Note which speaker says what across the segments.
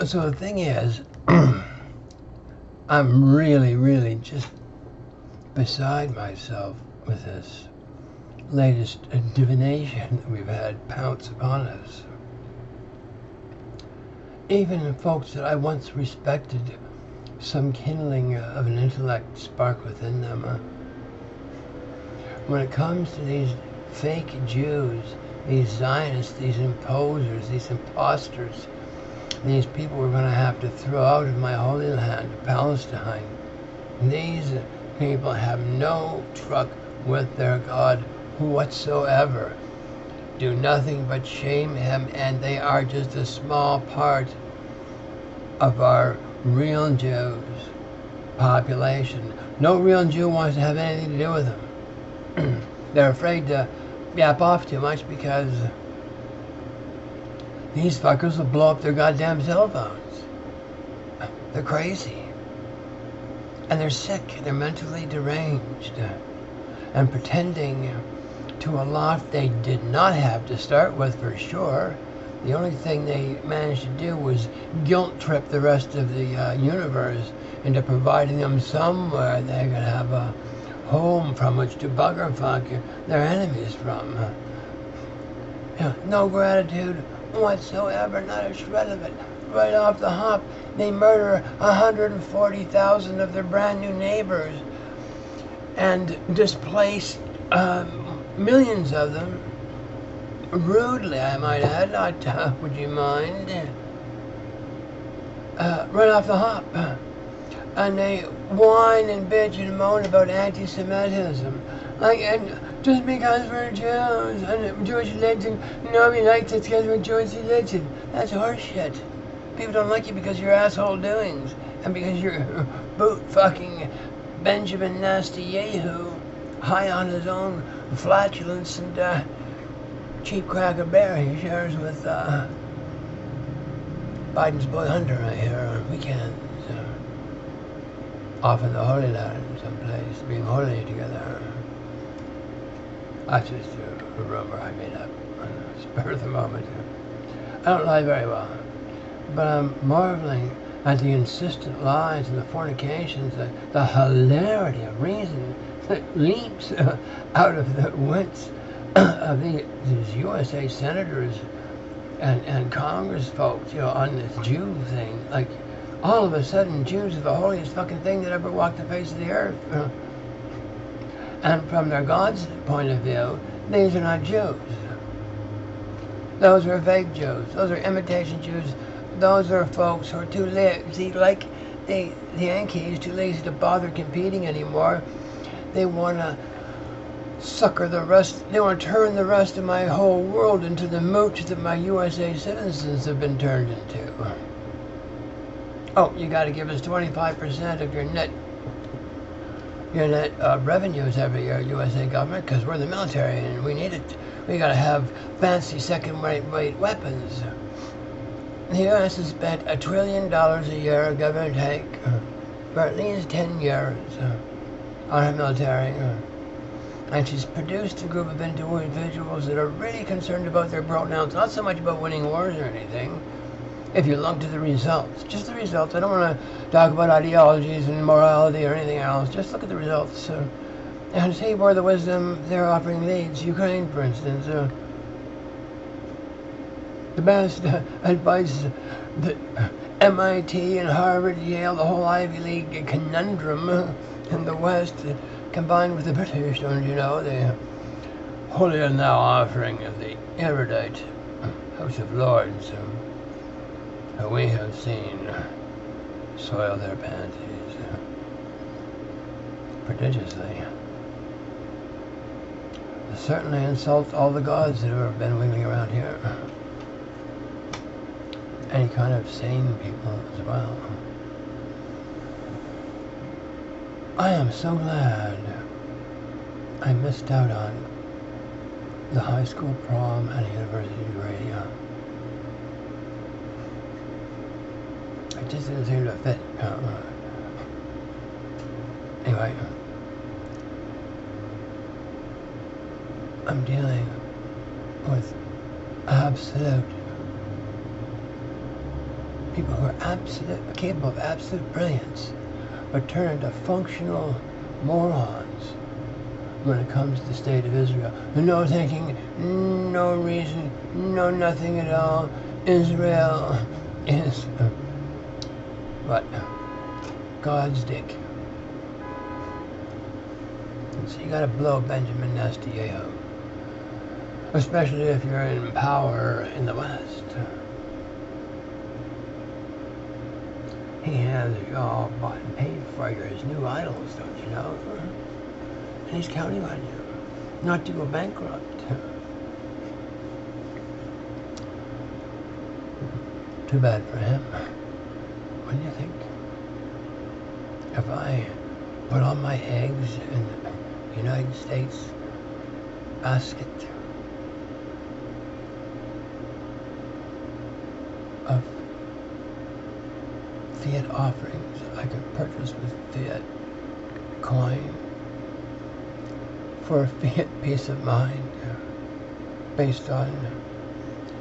Speaker 1: So the thing is, I'm really just beside myself with this latest divination that we've had pounce upon us. Even folks that I once respected, some kindling of an intellect spark within them. When it comes to these fake Jews, these Zionists, these imposers, these imposters, these people we're going to have to throw out of my holy land, Palestine, these people have no truck with their God whatsoever. Do nothing but shame him, and they are just a small part of our real Jews population. No real Jew wants to have anything to do with them. They're afraid to yap off too much because these fuckers will blow up their goddamn cell phones. They're crazy. And they're sick. They're mentally deranged. And pretending to a lot they did not have to start with, for sure. The only thing they managed to do was guilt trip the rest of the universe into providing them somewhere they could have a home from which to bugger fuck their enemies from. No gratitude whatsoever, not a shred of it. Right off the hop, they murder 140,000 of their brand new neighbors and displace millions of them. Rudely, I might add, not would you mind? Right off the hop. And they whine and bitch and moan about anti-Semitism. And just because we're Jews and Jewish religion, nobody likes us because we're Jewish religion. That's horseshit. People don't like you because of your asshole doings and because you're boot fucking Benjamin Nasty Yehu, high on his own flatulence and cheap cracker bear he shares with Biden's boy Hunter right here on weekends. Off in the Holy Land someplace, being holy together. That's just a rumor I made up on the spur of the moment. I don't lie very well, but I'm marveling at the insistent lies and the fornications, the hilarity of reason that leaps out of the wits of these USA senators and Congress folks, on this Jew thing. Like, all of a sudden, Jews are the holiest fucking thing that ever walked the face of the earth. And from their God's point of view, these are not Jews. Those are fake Jews. Those are imitation Jews. Those are folks who are too lazy, like the Yankees, too lazy to bother competing anymore. They want to sucker the rest. They want to turn the rest of my whole world into the mooch that my USA citizens have been turned into. Oh, you got to give us 25% of your net revenues every year, USA government, because we're the military and we need it. We got to have fancy second-rate weapons. The U.S. has spent $1 trillion a year, give or take, for at least 10 years on her military. And she's produced a group of individuals that are really concerned about their pronouns, not so much about winning wars or anything. If you look to the results, just the results. I don't want to talk about ideologies and morality or anything else. Just look at the results and see where the wisdom they're offering leads. Ukraine, for instance. The best advice that MIT and Harvard, Yale, the whole Ivy League conundrum in the West, combined with the British, don't you know, the holier now offering of the erudite House of Lords, who we have seen soil their panties prodigiously. It certainly insults all the gods that have ever been wheeling around here. Any kind of sane people as well. I am so glad I missed out on the high school prom and university radio. It just didn't seem to fit. Anyway, I'm dealing with absolute people who are capable of absolute brilliance, but turn into functional morons when it comes to the state of Israel. No thinking, no reason, no nothing at all. Israel is what? God's dick. And so you gotta blow Benjamin Netanyahu, especially if you're in power in the West. He has you all bought and paid for his new idols, don't you know? And he's counting on you not to go bankrupt. Too bad for him. What do you think? If I put all my eggs in the United States basket of fiat offerings I can purchase with fiat coin for a fiat peace of mind based on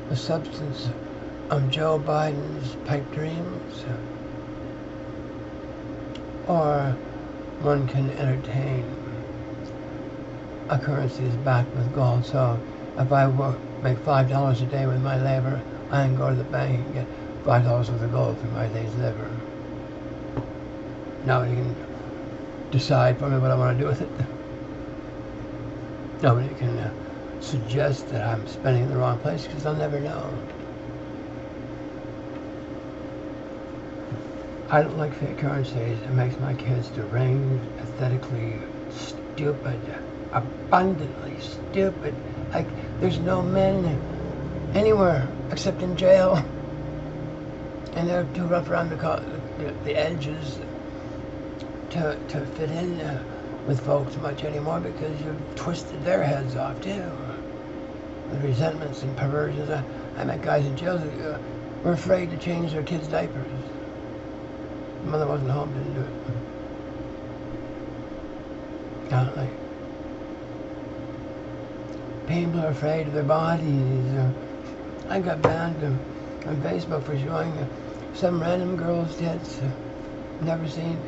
Speaker 1: the substance of Joe Biden's pipe dreams, or one can entertain a currency that's backed with gold. So if I make $5 a day with my labor, I can go to the bank and get $5 worth of gold for my day's labor. Now you can decide for me what I want to do with it. Nobody can suggest that I'm spending it in the wrong place, because they'll never know. I don't like fiat currencies. It makes my kids deranged, pathetically stupid, abundantly stupid. Like, there's no men anywhere except in jail. And they're too rough around the edges to fit in with folks much anymore, because you've twisted their heads off too. With resentments and perversions. I met guys in jail that were afraid to change their kids' diapers. The mother wasn't home, didn't do it. Like, people are afraid of their bodies. I got banned on Facebook for showing some random girl's tits. Never seen.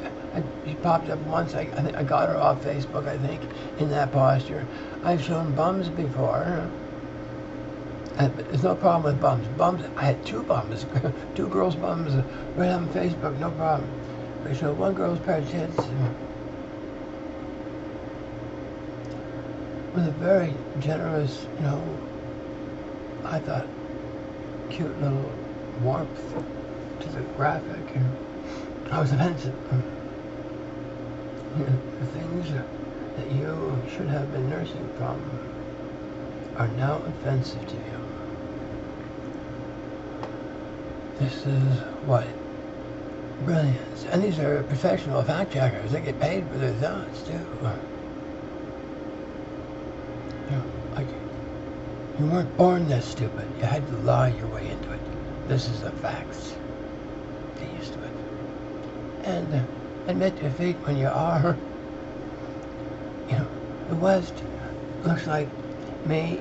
Speaker 1: She popped up once. I think I got her off Facebook, I think, in that posture. I've shown bums before. But there's no problem with bums. Bums, I had two bums, two girls' bums right on Facebook, no problem. I showed one girl's pair of tits with a very generous, I thought, cute little warmth to the graphic. I was offensive. The things that you should have been nursing from are now offensive to you. This is what? Brilliance. And these are professional fact checkers. They get paid for their thoughts too. Like, you weren't born this stupid. You had to lie your way into it. This is the facts. Get used to it. And admit defeat when you are. The West looks like me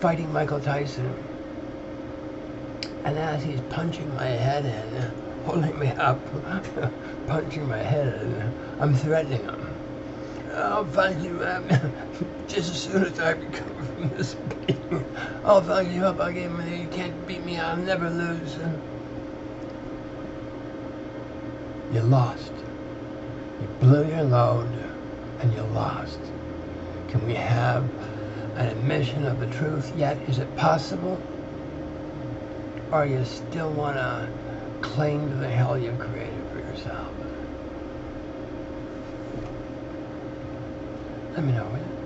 Speaker 1: fighting Michael Tyson. And as he's punching my head in, holding me up, punching my head in, I'm threatening him. I'll find you, just as soon as I recover from this beating. I'll find you up, I'll get him there. You can't beat me, I'll never lose. You lost. You blew your load, and you lost. Can we have an admission of the truth yet? Is it possible? Or you still want to cling to the hell you've created for yourself? Let me know, will you?